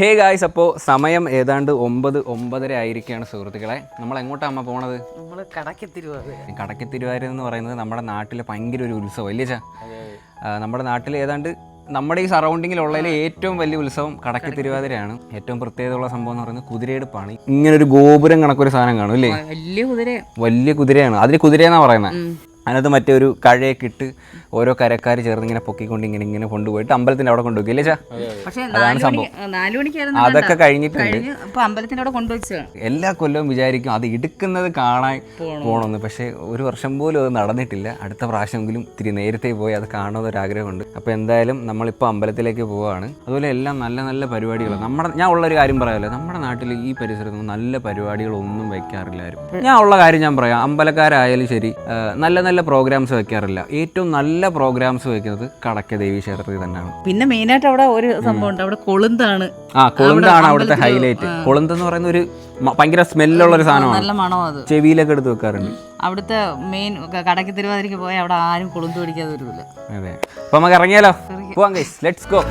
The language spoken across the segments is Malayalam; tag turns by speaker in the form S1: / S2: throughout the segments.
S1: ഹേ ഗായ്സ്, അപ്പോൾ സമയം ഏതാണ്ട് 9-9:30 ആയിരിക്കുകയാണ് സുഹൃത്തുക്കളെ. നമ്മൾ എങ്ങോട്ടാണ് അമ്മ പോണത്?
S2: നമ്മൾ
S1: കടക്കത്തിരുവായൂർ എന്ന് പറയുന്നത് നമ്മുടെ നാട്ടിലെ ഭയങ്കര ഒരു ഉത്സവം അല്ലേ ചാ? നമ്മുടെ നാട്ടിൽ ഏതാണ്ട് നമ്മുടെ ഈ സറൗണ്ടിങ്ങിലുള്ളതിൽ ഏറ്റവും വലിയ ഉത്സവം കടക്കത്തിരുവാതിരയാണ്. ഏറ്റവും പ്രത്യേകതയുള്ള സംഭവം എന്ന് പറയുന്നത് കുതിരയെടുപ്പാണ്. ഇങ്ങനെ ഒരു ഗോപുരം കണക്കൊരു സാധനം കാണും അല്ലേ? വലിയ കുതിരയാണ്. അതിന് കുതിരയെന്നാണ് പറയുന്നത്. അതിനകത്ത് മറ്റേ ഒരു കഴയൊക്കെ ഇട്ട് ഓരോ കരക്കാർ ചേർന്ന് ഇങ്ങനെ പൊക്കിക്കൊണ്ട് ഇങ്ങനെ കൊണ്ടുപോയിട്ട് അമ്പലത്തിന്റെ അവിടെ കൊണ്ടുപോയി അല്ലേ ചാ? അതാണ് സംഭവം. അതൊക്കെ കഴിഞ്ഞിട്ടുണ്ട്. എല്ലാ കൊല്ലവും വിചാരിക്കും അത് എടുക്കുന്നത് കാണാൻ പോകണമെന്ന്. പക്ഷെ ഒരു വർഷം പോലും അത് നടന്നിട്ടില്ല. അടുത്ത പ്രാവശ്യമെങ്കിലും ഇത്തിരി നേരത്തെ പോയി അത് കാണുമെന്നൊരാഗ്രഹമുണ്ട്. അപ്പോൾ എന്തായാലും നമ്മളിപ്പോൾ അമ്പലത്തിലേക്ക് പോവുകയാണ്. അതുപോലെ എല്ലാം നല്ല നല്ല പരിപാടികൾ. ഞാൻ ഉള്ളൊരു കാര്യം പറയാമല്ലോ, നമ്മുടെ നാട്ടിൽ ഈ പരിസരത്ത് നല്ല പരിപാടികളൊന്നും വയ്ക്കാറില്ല ആരും. ഞാൻ ഉള്ള കാര്യം ഞാൻ പറയാം. അമ്പലക്കാരായാലും ശരി നല്ല നല്ല പ്രോഗ്രാംസ് വെക്കാറില്ല. ഏറ്റവും നല്ല പ്രോഗ്രാംസ് വെക്കുന്നത് കടക്ക ദേവി ക്ഷേത്രത്തിൽ തന്നെയാണ്.
S2: പിന്നെ മെയിനായിട്ട് അവിടെ ഒരു സംഭവം ഉണ്ട്, അവിടെ കൊളുന്താണ്.
S1: കൊളുന്താണ് അവിടുത്തെ ഹൈലൈറ്റ്. കൊളുന്ത് എന്ന് പറയുന്ന ഒരു ഭയങ്കര സ്മെല്ലുള്ള ഒരു സാധനമാണ്.
S2: നല്ല മണോ അത്.
S1: ചെവിയിലൊക്കെ എടുത്ത് വെക്കാറുണ്ട്.
S2: അവിടുത്തെ മെയിൻ കടക്ക് തിരുവാതിരക്ക് പോയാൽ അവിടെ ആരും കൊളുന്ത് പിടിക്കാതെ വരില്ല.
S1: അതെ, അപ്പൊ നമുക്ക് ഇറങ്ങിയാലോ? പോവാം ഗൈസ്, ലെറ്റ്സ് ഗോ.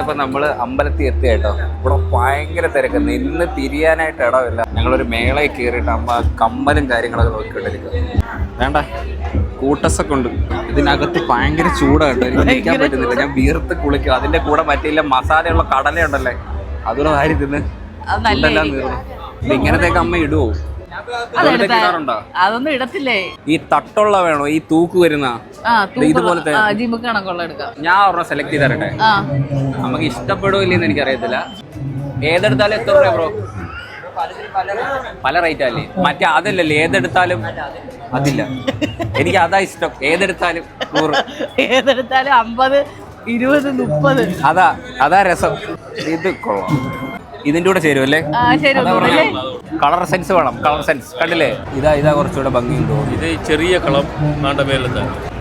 S1: അപ്പൊ നമ്മള് അമ്പലത്തിൽ എത്തി കേട്ടോ. ഇവിടെ ഭയങ്കര തിരക്കുന്നു. ഇന്ന് തിരിയാനായിട്ട് ഇടമില്ല. ഞങ്ങളൊരു മേളയിൽ കയറിയിട്ട് അമ്മ കമ്മലും കാര്യങ്ങളൊക്കെ നോക്കിക്കൊണ്ടിരിക്കുക. വേണ്ട, കൂട്ടസൊക്കെ ഉണ്ട്. ഇതിനകത്ത് ഭയങ്കര ചൂടായിട്ട് എനിക്ക് നിൽക്കാൻ പറ്റുന്നില്ല. ഞാൻ വീർത്ത് കുളിക്കും. അതിന്റെ കൂടെ മറ്റില്ല മസാലയുള്ള കടലയുണ്ടല്ലേ, അതുകൂടെ വാരി തിന്ന് എല്ലാം നീർന്നു. ഇങ്ങനത്തേക്ക് അമ്മ ഇടുവോ?
S2: അതൊന്നും ഇടത്തില്ലേ.
S1: ഈ തട്ടുള്ള വേണോ? ഈ തൂക്ക് വരുന്ന ഇതുപോലത്തെ ഞാൻ ഒരെണ്ണം സെലക്ട് ചെയ്ത് തരട്ടെ. നമുക്ക് ഇഷ്ടപ്പെടുമോ ഇല്ലെന്ന് എനിക്കറിയത്തില്ല. ഏതെടുത്താലും എത്ര രൂപ ബ്രോ? പല റേറ്റ് അല്ലേ? മറ്റേ അതല്ലല്ലേ, ഏതെടുത്താലും അതില്ല. എനിക്ക് അതാ ഇഷ്ടം. ഏതെടുത്താലും 100,
S2: ഏതെടുത്താലും 50, 20, 30.
S1: അതാ രസം. ഇത് കൊള്ളാം. ഇതിന്റെ കൂടെ ചേരുമല്ലേ? കളർ സെൻസ് വേണം. കളർ സെൻസ് കണ്ടില്ലേ? ഇതാ കുറച്ചുകൂടെ ഭംഗിയുണ്ടോ?
S3: ഇത് ചെറിയ കളം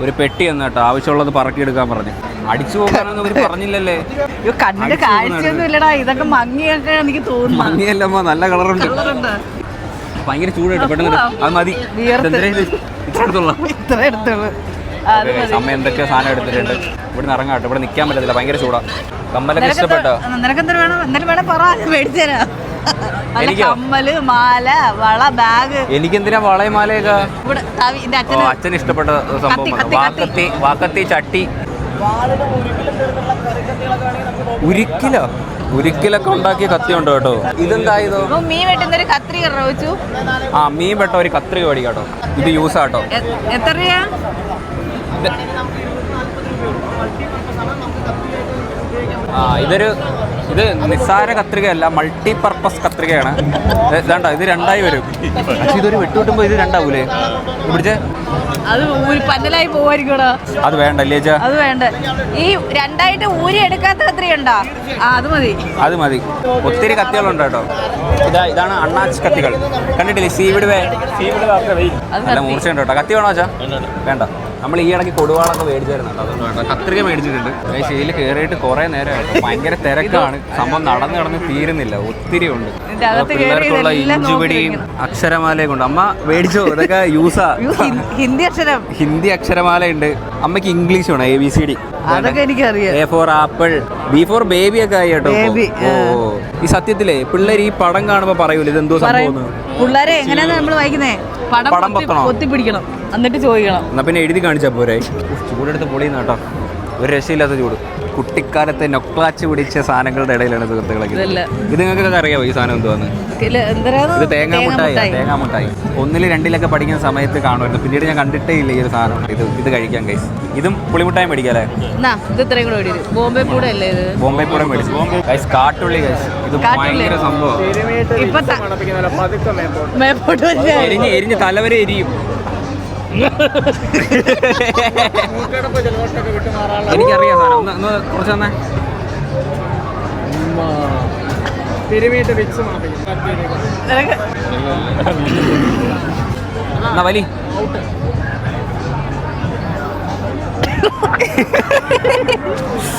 S1: ഒരു പെട്ടി എന്ന് കേട്ടോ. ആവശ്യമുള്ളത് പറക്കിയെടുക്കാൻ പറഞ്ഞു. അടിച്ചു പോകാനൊന്നും ഇവര് പറഞ്ഞില്ലല്ലേ?
S2: കണ്ണിന്റെ കാഴ്ചയൊന്നും ഇല്ലടാ. ഇതൊക്കെ മങ്ങിയൊക്കെ എനിക്ക് തോന്നുന്നു.
S1: മങ്ങിയല്ലമ്മ, നല്ല കളറുണ്ട്. ഭയങ്കര ചൂടായിട്ട് പെട്ടെന്ന് അത് മതി.
S2: ഇത്ര എടുത്തോളൂ.
S1: അമ്മ എന്തൊക്കെ സാധനം എടുത്തിട്ടുണ്ട്. ഇവിടെ നിന്ന് ഇറങ്ങാട്ടോ, ഇവിടെ നിൽക്കാൻ പറ്റത്തില്ല, ഭയങ്കര ചൂടാ. കമ്മലൊക്കെ ഇഷ്ടപ്പെട്ടോ? കമ്മല്, മാല, വള, ബാഗ്. എനിക്കെന്തിനാ വളയും മാലയൊക്കെ? അച്ഛന് ഇഷ്ടപ്പെട്ട സംഭവം വാക്കത്തി, ചട്ടി. ഉരുക്കിലൊക്കെ ഉണ്ടാക്കിയ കത്തി ഉണ്ടോ കേട്ടോ? ഇതെന്തായതോ?
S2: മീൻ വെട്ടുന്ന ഒരു കത്രിക വെച്ചു.
S1: മീൻ വെട്ട ഒരു കത്രിക മേടിക്കാട്ടോ. ഇത് യൂസ് ആട്ടോ.
S2: എത്ര രൂപ?
S1: ഇത് നിസ്സാര കത്രികയല്ല, മൾട്ടി പർപ്പസ് കത്രികയാണ്. ഇതാണ്ട, ഇത് 2 വരും. പക്ഷെ ഇതൊരു വെട്ടുകിട്ടുമ്പോ ഇത് 2 ആവൂലേ? പിടിച്ചേ,
S2: അത് പന്നലായി പോവായിരിക്കോടാ.
S1: അത് വേണ്ടല്ലേ ചാ?
S2: അത് വേണ്ട. ഈ 2 ഊരി എടുക്കാത്ത കത്രിക ഉണ്ടോ? അത് മതി. ഒത്തിരി കത്തികളുണ്ട് കേട്ടോ. ഇതാണ് അണ്ണാച്ച് കത്തികൾ. കണ്ടിട്ടില്ലേ? സീവിഡ് നല്ല മൂർച്ചയുണ്ട് കേട്ടോ. കത്തി വേണോ ചാ? വേണ്ട. നമ്മൾ ഈ ഇടയ്ക്ക് കൊടുവാളൊക്കെ മേടിച്ചായിരുന്നു. അതുകൊണ്ട് വേണ്ട. കത്രിക മേടിച്ചിട്ടുണ്ട്. ഇതിൽ കയറിയിട്ട് കുറെ നേരമായിട്ട് ഭയങ്കര തിരക്കാണ്. സംഭവം നടന്ന് തീരുന്നില്ല. ഒത്തിരി ഉണ്ട്. പിള്ളേർക്കുള്ള ഇഞ്ചുപിടിയും അക്ഷരമാലയും കൊണ്ട് അമ്മ മേടിച്ചോ? ഇതൊക്കെ യൂസാ. ഹിന്ദി അക്ഷരമാല ഉണ്ട്. അമ്മയ്ക്ക് ഇംഗ്ലീഷ് വേണം. ABCD. അതൊക്കെ എനിക്കറിയാം.
S1: A for apple, B for baby ഒക്കെ ആയി കേട്ടോ. ഈ സത്യത്തിലേ പിള്ളേർ ഈ പടം കാണുമ്പോ പറയൂല ഇതെന്തോ സംഭവം.
S2: പിള്ളേരെ എങ്ങനെയാ നമ്മൾ വായിക്കുന്നേ? പടം പൊത്തിപ്പിടിക്കണം, എന്നിട്ട് ചോദിക്കണം.
S1: എന്നാ പിന്നെ എഴുതി കാണിച്ചാ പോരെ. ചൂടെടുത്ത് പൊളിയുന്ന കേട്ടോ. ഒരു രക്ഷയില്ലാത്ത ചൂട്. കുട്ടിക്കാലത്തെ നൊക്ലാച്ച് പിടിച്ച സാധനങ്ങളുടെ ഇടയിലാണ് സുഹൃത്തുക്കളൊക്കെ. ഇത് നിങ്ങൾക്കൊക്കെ അറിയാമോ ഈ സാധനം എന്തുവാന്ന്? ഇത് തേങ്ങാമുട്ടായി. 1, 2 പഠിക്കുന്ന സമയത്ത് കാണുമായിരുന്നു. പിന്നീട് ഞാൻ കണ്ടിട്ടേ ഇല്ല ഈ ഒരു സാധനം. ഇത് കഴിക്കാൻ ഗൈസ്. ഇതും പുളിമുട്ടായും മേടിക്കാല്ലേ?
S2: ബോംബെ
S1: പൂട മേടിച്ചു ഗൈസ്. കാട്ടുള്ളി ഗൈസ്. ഇത് ഭയങ്കര സംഭവം. എരിഞ്ഞ് തലവരെ എരിയും. എനിക്കറിയാം സാധനം. ഒന്ന് കുറച്ച് തന്നെ. എന്നാ വലി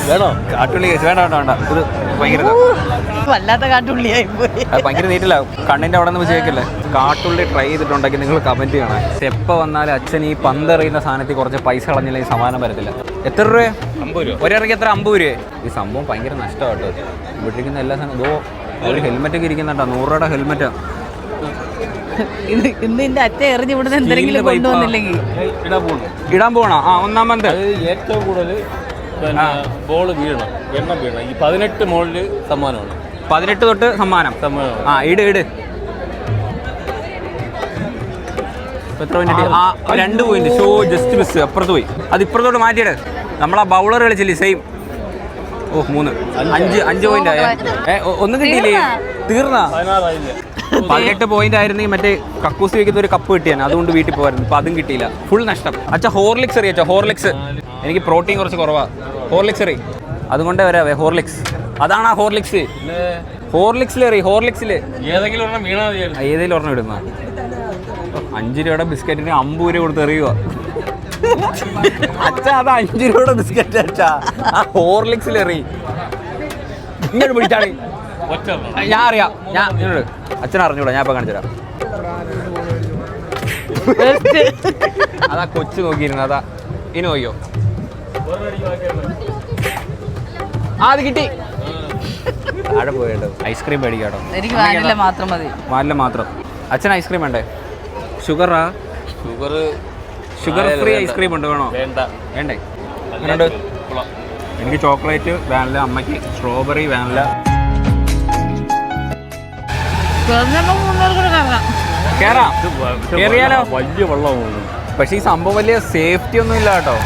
S1: വേണോ കാട്ടുള്ളി വേണ്ട വേണ്ട വേണ്ട ഇത് ഭയങ്കര
S2: വല്ലാത്ത കാട്ടുള്ളിയായി പോയി.
S1: അത് ഭയങ്കര നീറ്റില്ല കണ്ണിന്റെ അവിടെ നിന്ന് വെച്ചേക്കല്ലേ. കാട്ടുള്ളി ട്രൈ ചെയ്തിട്ടുണ്ടെങ്കിൽ നിങ്ങൾ കമന്റ് ചെയ്യണം. എപ്പോൾ വന്നാലും അച്ഛൻ ഈ പന്തെറിയുന്ന സാധനത്തിൽ കുറച്ച് പൈസ കളഞ്ഞില്ലെങ്കിൽ സമാനം വരത്തില്ല. എത്ര രൂപ? 50 രൂപ. ഒരിറങ്ങി എത്ര? 50 രൂപ. ഈ സംഭവം ഭയങ്കര നഷ്ടമാട്ടോ. ഇവിടെ ഇരിക്കുന്ന എല്ലാ സാധനം ഇതോ ഒരു ഹെൽമെറ്റൊക്കെ ഇരിക്കുന്നുണ്ടോ? 100 രൂപയുടെ ഹെൽമെറ്റാ.
S2: ഇന്ന് എന്റെ അച്ഛൻ എറിഞ്ഞ് ഇവിടുന്ന് എന്തെങ്കിലും കൊണ്ടുവന്നില്ലെങ്കിൽ
S1: ഇടാൻ പോകണോ? ആ ഒന്നാമത്
S3: ഏറ്റവും കൂടുതൽ ബോൾ വീഴണം, എണ്ണം വീഴണം. ഈ 18 മുകളിൽ സമ്മാനമാണ്.
S1: 18 തൊട്ട് സമ്മാനം. ആ ഇട് ഇട്. എത്ര മിനിറ്റ്? ആ 2 പോയിന്റ്. Show just miss. അപ്പുറത്ത് പോയി. അത് ഇപ്പുറത്തോട്ട് മാറ്റിയിട്. നമ്മളാ ബൗളർ കളിച്ചില്ലേ സെയിം. ഓ 3 5 പോയിന്റ് ആയ. ഒന്നും കിട്ടിയില്ലേ? തീർന്നാ? 18 പോയിന്റ് ആയിരുന്നെങ്കിൽ മറ്റേ കക്കൂസ് വയ്ക്കുന്ന ഒരു കപ്പ് കിട്ടിയാണ്. അതുകൊണ്ട് വീട്ടിൽ പോകായിരുന്നു. ഇപ്പം അതും കിട്ടിയില്ല. ഫുൾ നഷ്ടം. അച്ഛാ ഹോർലിക്സ് അറിയാച്ചോ? ഹോർലിക്സ് എനിക്ക് പ്രോട്ടീൻ കുറച്ച് കുറവാ. ഹോർലിക്സ് എറി. അതുകൊണ്ടേ വരാവേ ഹോർലിക്സ്. അതാണ് ആ ഹോർലിക്സ്. ഹോർലിക്സിലെറി. ഹോർലിക്സിൽ
S3: ഏതെങ്കിലും ഒരെണ്ണം വീണാ
S1: ഏതെങ്കിലും ഒരെണ്ണം ഇടുന്ന 5 രൂപയുടെ ബിസ്ക്കറ്റിന് 50 രൂപ കൊടുത്ത് എറിയുക. അച്ഛാ അത് 5 രൂപയുടെ ബിസ്ക്കറ്റ് അച്ഛാ. ആ ഹോർലിക്സിലെറി. ഇങ്ങോട്ട് പിടിച്ചാണ്. ഞാൻ അറിയാം. ഞാൻ നിന്നോട് അച്ഛൻ അറിഞ്ഞൂടാ. ഞാൻ ഇപ്പൊ കാണിച്ചു തരാം. അതാ കൊച്ചു നോക്കിയിരുന്നു. അതാ ഇനി നോക്കിയോ? അത് കിട്ടി. അവിടെ പോയിട്ടോ. ഐസ്ക്രീം മേടിക്കാട്ടോ.
S2: എനിക്ക് വാനില മാത്രം മതി.
S1: വാനില മാത്രം. അച്ഛൻ ഐസ്ക്രീം വേണ്ടേ? ഷുഗറാ? ഷുഗർ ഫ്രീ ഐസ്ക്രീം ഉണ്ട്. വേണോ? വേണ്ടേ? എനിക്ക് ചോക്ലേറ്റ് വാനില, അമ്മയ്ക്ക് സ്ട്രോബെറി വാനില. കേറാം. കേറിയാലോ?
S3: വലിയ വെള്ളമാണ്.
S1: പക്ഷെ ഈ സംഭവം വലിയ സേഫ്റ്റി ഒന്നും ഇല്ല കേട്ടോ.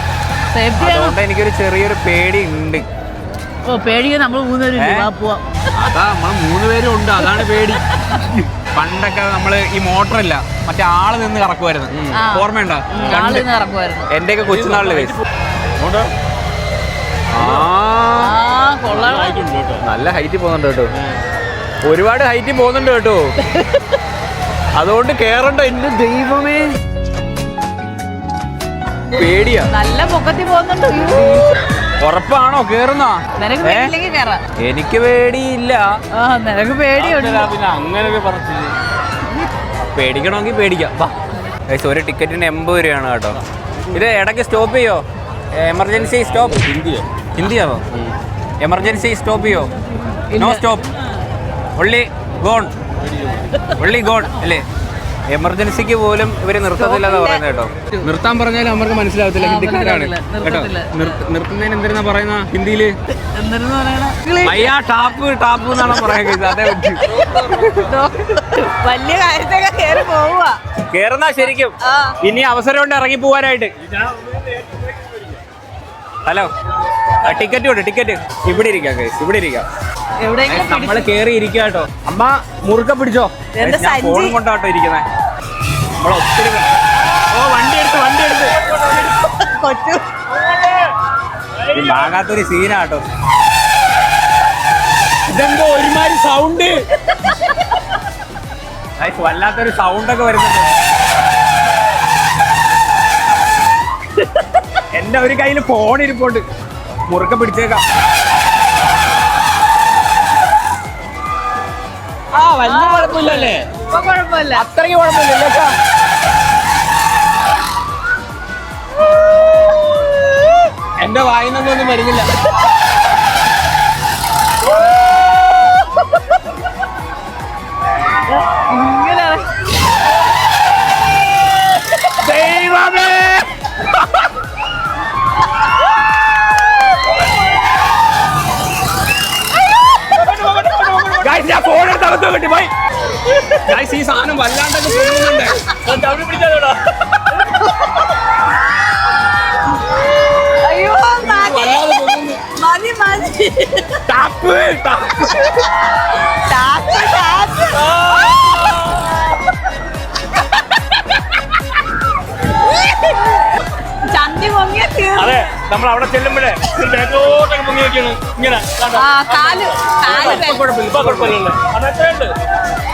S1: അതുകൊണ്ട് എനിക്കൊരു ചെറിയൊരു പേടി ഉണ്ട്.
S2: പേടിക്കാൻ നമ്മൾ 3 പേരും പോവാം.
S1: അതാ നമ്മൾ 3 പേരും ഉണ്ട്. അതാണ് പേടി. പണ്ടൊക്കെ നമ്മള് ഈ മോട്ടറില്ല മറ്റേ ആള് നിന്ന് കറക്കുമായിരുന്നു. ഓർമ്മയുണ്ടോ? എന്റെയൊക്കെ കൊച്ചുനാളില് നല്ല ഹൈറ്റ് പോകുന്നുണ്ട് കേട്ടോ. ഒരുപാട് ഹൈറ്റ് പോകുന്നുണ്ട് കേട്ടോ. അതുകൊണ്ട് കേറണ്ട. എന്റെ ദൈവമേ പേടിയാ.
S2: നല്ല പൊക്കത്തിൽ പോകുന്നുണ്ട്.
S1: ഉറപ്പാണോ കേറുന്ന? എനിക്ക് പേടിയില്ല.
S2: നിനക്ക് പേടിയുണ്ട്.
S3: പിന്നെ അങ്ങനെയൊക്കെ പറഞ്ഞു.
S1: പേടിക്കണമെങ്കിൽ പേടിക്കാം. ഒരു ടിക്കറ്റിന് 80 രൂപയാണ് കേട്ടോ. ഇത് ഇടയ്ക്ക് സ്റ്റോപ്പ് ചെയ്യോ? Emergency stop. ഹിന്ദിയാവോ? എമർജൻസി സ്റ്റോപ്പ് ചെയ്യോ? No stop. Only gone. Only gone അല്ലേ? എമർജൻസിക്ക് പോലും ഇവര് നിർത്തത്തില്ലെന്നാ പറയുന്നത് കേട്ടോ. നിർത്താൻ പറഞ്ഞാലും അവർക്ക് മനസ്സിലാവത്തില്ല. ഹിന്ദിക്കാരാണ് കേട്ടോ. നിർത്തുന്നതിന് എന്തിനാ പറയുന്ന ഹിന്ദിയില്? അയ്യാ ടാപ്പ് ടാപ്പ് എന്നാണ് പറയുന്നത്. അതേ
S2: വലിയ കാര്യത്തൊക്കെ കേറി പോവുക.
S1: കേറുന്നാ ശരിക്കും. ഇനി അവസരമുണ്ട് ഇറങ്ങി പോവാനായിട്ട്. ഹലോ ടിക്കറ്റ് ഉണ്ട്. ടിക്കറ്റ് ഇവിടെ ഇരിക്കാം. ഇവിടെ ഇരിക്കാം. നമ്മള് കേറി ഇരിക്കുക കേട്ടോ. അമ്മ മുറുക്ക പിടിച്ചോ. ഫോൺ കൊണ്ടാട്ടോ ഇരിക്കുന്നേ. നമ്മളെ ഒത്തിരി വണ്ടി എടുത്ത് വാങ്ങാത്തൊരു സീനാട്ടോ. ഇതെന്തോ ഒരുമാതിരി സൗണ്ട്. വല്ലാത്തൊരു സൗണ്ടൊക്കെ വരുന്നുണ്ട്. എന്റെ ഒരു കയ്യിൽ ഫോൺ ഇരിപ്പുണ്ട്. മുറുക്ക പിടിച്ചേക്കാം. വലിയ കുഴപ്പമില്ലല്ലേ? അത്രയ്ക്ക് കുഴപ്പമില്ലല്ലോ. എന്റെ വായിന്നൊന്നും വരുന്നില്ല. ദൈവമേ ഞാൻ ഫോൺ എടുത്ത് അകത്ത് കിട്ടി പോയി. ഈ സാധനം വല്ലാണ്ടൊക്കെ പോകുന്നുണ്ട്.
S2: അയ്യോ മതി മതി.
S1: ടാപ്പ്
S2: ചന്തി പൊങ്ങിയ
S1: അതെ
S3: നമ്മൾ അവിടെ ചെല്ലുമ്പോഴേ ബാക്കോട്ടൊക്കെ പൊങ്ങി വെക്കാണ് ഇങ്ങനെ ഇപ്പൊ കുഴപ്പമില്ലല്ലേ അതെത്രയുണ്ട്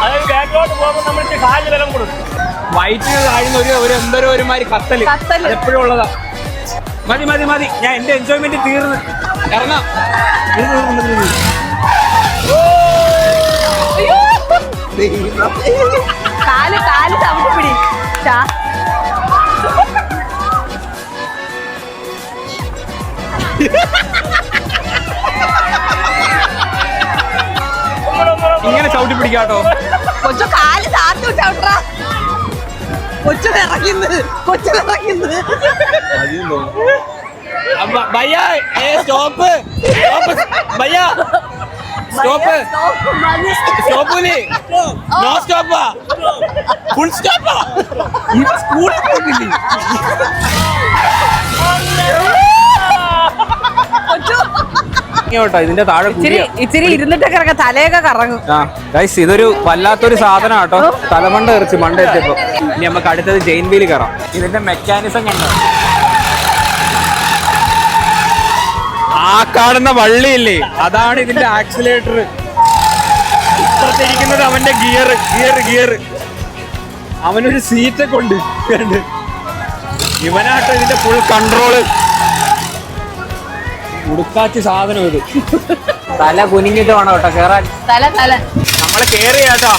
S3: അതായത് ബാക്കോട്ട് പോകുമ്പോൾ നമ്മൾ കാലിന് ബലം കൊടുക്കും.
S1: വയറ്റിൽ താഴ്ന്ന ഒരു എന്തോരോ ഒരുമാതിരി കത്തല് എപ്പോഴും ഉള്ളതാ. മതി മതി മതി, ഞാൻ എന്റെ എൻജോയ്മെന്റ് തീർന്ന് ഇറങ്ങാം.
S2: കാല് ചവിട്ടിപ്പിടി.
S1: ഇങ്ങനെ ചവിട്ടി പിടിക്കാട്ടോ.
S2: കൊച്ചു കാല് താത്തു ചവിട്ടാ. കൊച്ചിറങ്ങുന്നത്
S1: ഭയ്യാ സ്റ്റോപ്പ് ഭയ്യാ സ്റ്റോപ്പ് സ്റ്റോപ്പില് നോ സ്റ്റോപ്പാ ഫുൾ സ്റ്റോപ്പാ. സ്കൂളിൽ പോയിട്ടില്ലേ കേട്ടോ ഇതിന്റെ താഴെ
S2: ഇച്ചിരി ഇരുന്നിട്ടൊക്കെ ഇറങ്ങാം, തലയൊക്കെ കറങ്ങും.
S1: ഗൈസ് ഇതൊരു വല്ലാത്തൊരു സാധനം കേട്ടോ. തലമണ്ട എറിച്ച് മണ്ട എത്തിയപ്പോ. ഇനി നമുക്ക് അടുത്തത് ജെയിൻ വീല് കയറാം. ഇതിന്റെ മെക്കാനിസം കണ്ടോ, ആ കാണുന്ന വള്ളിയില്ലേ അതാണ് ഇതിന്റെ ആക്സിലേറ്റർ. ഇപ്പുറത്തിരിക്കുന്നത് അവന്റെ ഗിയർ. അവനൊരു സീറ്റൊക്കെ ഉണ്ട്. ഇവനാട്ടോ ഇതിന്റെ ഫുൾ കൺട്രോള്. ഉടുക്കാച്ച് സാധനം ഇത്. തല കുനിഞ്ഞിട്ട് വേണം കേട്ടോ കേറാൻ. നമ്മള് കേറിയാട്ടോ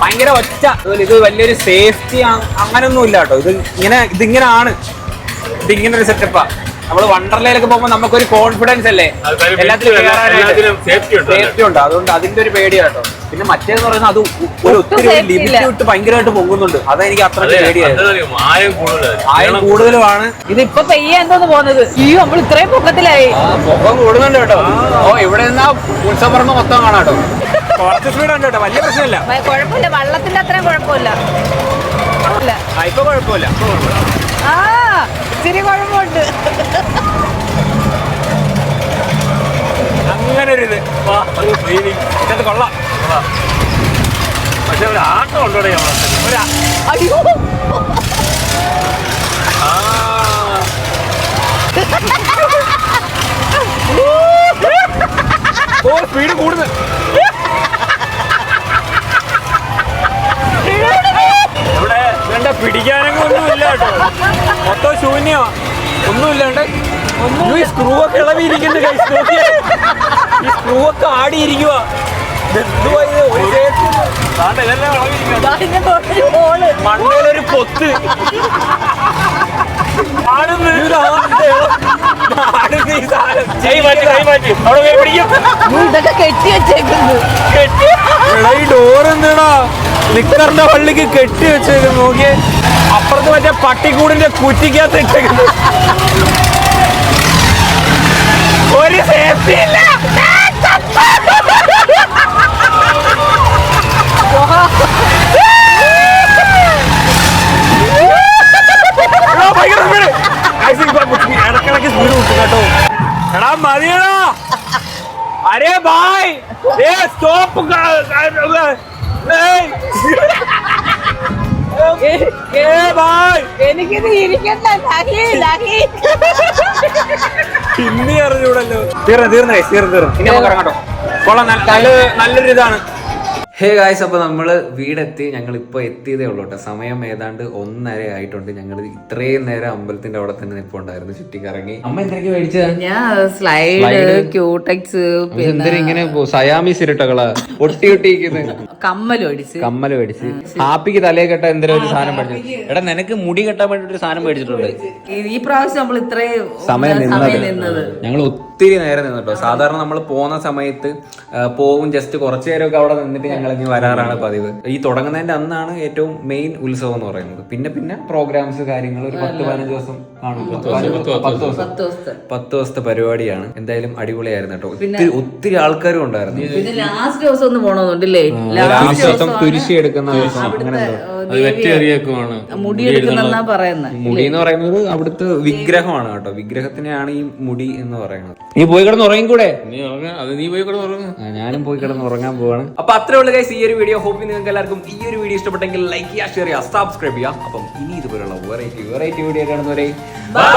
S1: ഭയങ്കര ഒച്ച. ഇത് വലിയൊരു സേഫ്റ്റി അങ്ങനൊന്നും ഇല്ല കേട്ടോ. ഇതിങ്ങനാണ്. ഇതിങ്ങനെ ഒരു സെറ്റപ്പാ. നമ്മള് വണ്ടർലയിലൊക്കെ പോകുമ്പോ നമുക്കൊരു കോൺഫിഡൻസ് അല്ലേ എല്ലാത്തിലും സേഫ്റ്റി ഉണ്ട്. അതുകൊണ്ട് അതിന്റെ ഒരു പേടിയാട്ടോ. പിന്നെ മറ്റേന്ന് പറയുന്നത് അത് ഒരു ഒത്തിരി ലിമിറ്റ് വിട്ട് ഭയങ്കരമായിട്ട് പൊങ്ങുന്നുണ്ട്. അതെനിക്ക് അത്ര പേടിയായിരുന്നു. ആയം കൂടുതലുമാണ്.
S2: ഇതിപ്പോ പെയ്യാ എന്തോന്ന് പോകുന്നത്. നമ്മൾ ഇത്രയും പൊക്കത്തിലായി.
S1: പൊക്കം കൂടുന്നുണ്ട് കേട്ടോ. ഓ ഇവിടെ നിന്നാ ഉത്സവം മൊത്തം കാണാട്ടോ. കുറച്ച് സ്പീഡ് ഉണ്ട് കേട്ടോ, വലിയ പ്രശ്നമില്ല.
S2: കുഴപ്പമില്ല, വള്ളത്തിന്റെ അത്രയും കുഴപ്പമില്ല.
S1: ഇപ്പൊ കുഴപ്പമില്ല.
S2: ഇച്ചിരി കുഴപ്പമുണ്ട്.
S1: അങ്ങനെ ഒരു ഇത് ഇതിനകത്ത് കൊള്ളാം.
S3: പക്ഷെ ഒരു ആട്ടം ഉണ്ടോ
S2: അയ്യോ
S1: സ്പീഡ് കൂടുന്നു. ഇവിടെ ഇതെന്താ പിടിക്കാനൊക്കെ ഒന്നുമില്ല കേട്ടോ. മൊത്തം ശൂന്യോ ഒന്നുമില്ലാണ്ട്. ഈ സ്ക്രൂ ഒക്കെ ഇളവിയിരിക്കുന്നു. ഈ സ്ക്രൂ ഒക്കെ ആടിയിരിക്കുക. മണ്ടയിലൊരു പൊത്ത്
S2: ഇതൊക്കെ കെട്ടി വെച്ചേക്കുന്നു.
S1: ഈ ഡോർ എന്താ നിക്കറിന്റെ പള്ളിക്ക് കെട്ടി വെച്ചേക്കുന്നു. നോക്കിയേ, അപ്പുറത്ത് മറ്റേ പട്ടിക്കൂടിന്റെ കുറ്റിക്കകത്ത് ഇട്ടേക്കുന്നു. ഒരു സേഫ്റ്റി ഇല്ല. ഇടക്കിടക്ക് സ്പീഡ് കിട്ടും കേട്ടോ. എടാ മതിയടാ. അരേ ബായ് സ്റ്റോപ്പ്.
S2: എനിക്കിത് ഇരിക്കണ്ട.
S1: പിന്നെ അറിഞ്ഞൂടല്ലോ. തീർന്നു. ഇനി നമുക്ക് ഇറങ്ങാട്ടോ. കൊള്ളാം, നല്ലൊരു ഇതാണ്. ഹേ ഗായ്സ്, അപ്പോൾ നമ്മൾ വീടെത്തി. ഞങ്ങൾ ഇപ്പോൾ എത്തിയതേ ഉള്ളൂ കേട്ടോ. സമയം ഏതാണ്ട് 1:30 ആയിട്ടുണ്ട്. ഞങ്ങൾ ഇത്രയും നേരം അമ്പലത്തിന്റെ അവിടെ തന്നെ നിൽപ്പുണ്ടായിരുന്നു, ചുറ്റിക്കറങ്ങി. അമ്മ എന്തൊക്കെ മേടിച്ചത്?
S2: ഞാൻ സ്ലൈഡ്, ക്യൂടെക്സ്,
S1: ഇങ്ങനെ സയാമീസ് ഇരട്ടകളാ ഒട്ടിയിരിക്കുന്നത്. കമ്മല് മേടിച്ച് ഹാപ്പിക്ക് തലയെ കെട്ടാൻ എന്തെങ്കിലും ഒരു സാധനം മേടിച്ചു. എടാ നിനക്ക് മുടി കെട്ടാൻ വേണ്ടി ഒരു സാധനം മേടിച്ചിട്ടുണ്ട്.
S2: ഈ പ്രാവശ്യം നമ്മൾ ഇത്രയും
S1: സമയം നിന്നത് ഞങ്ങൾ ഒത്തിരി നേരം നിന്നിട്ടോ. സാധാരണ നമ്മൾ പോകുന്ന സമയത്ത് പോകും, ജസ്റ്റ് കുറച്ചു നേരമൊക്കെ അവിടെ നിന്നിട്ട് ഞങ്ങൾ ഇനി വരാറാണ് പതിവ്. ഈ തുടങ്ങുന്നതിന്റെ അന്നാണ് ഏറ്റവും മെയിൻ ഉത്സവം എന്ന് പറയുന്നത്. പിന്നെ പ്രോഗ്രാംസ് കാര്യങ്ങൾ ഒരു 10-15 ദിവസം കാണും. 10 ദിവസത്തെ പരിപാടിയാണ്. എന്തായാലും അടിപൊളിയായിരുന്നു കേട്ടോ. ഒത്തിരി ആൾക്കാരും ഉണ്ടായിരുന്നു.
S2: ലാസ്റ്റ് ദിവസം ഒന്ന് പോണോന്നുണ്ടല്ലേ?
S1: ലാസ്റ്റ് ദിവസം തുരിശി എടുക്കുന്ന ദിവസം. അങ്ങനെ
S2: മുടി എടുക്കുന്ന പറയുന്നത്.
S1: മുടി എന്ന് പറയുന്നത് അവിടുത്തെ വിഗ്രഹമാണ് കേട്ടോ. വിഗ്രഹത്തിനെയാണ് ഈ മുടി എന്ന് പറയുന്നത്. നീ പോയി കിടന്ന് ഉറങ്ങി കൂടെ? ഞാനും പോയി കിടന്ന് ഉറങ്ങാൻ പോവാണ്. അപ്പൊ അത്രേ ഉള്ളു ഗൈസ് ഈ ഒരു വീഡിയോ. ഹോപ്പ് നിങ്ങൾക്ക് എല്ലാവർക്കും ഈ ഒരു വീഡിയോ ഇഷ്ടപ്പെട്ടെങ്കിൽ ലൈക്ക് ചെയ്യുക, ഷെയർ ചെയ്യുക, സബ്സ്ക്രൈബ് ചെയ്യുക. അപ്പം ഇനി ഇതുപോലുള്ള വെറൈറ്റി വീഡിയോ കാണുന്നവരെ ബൈ.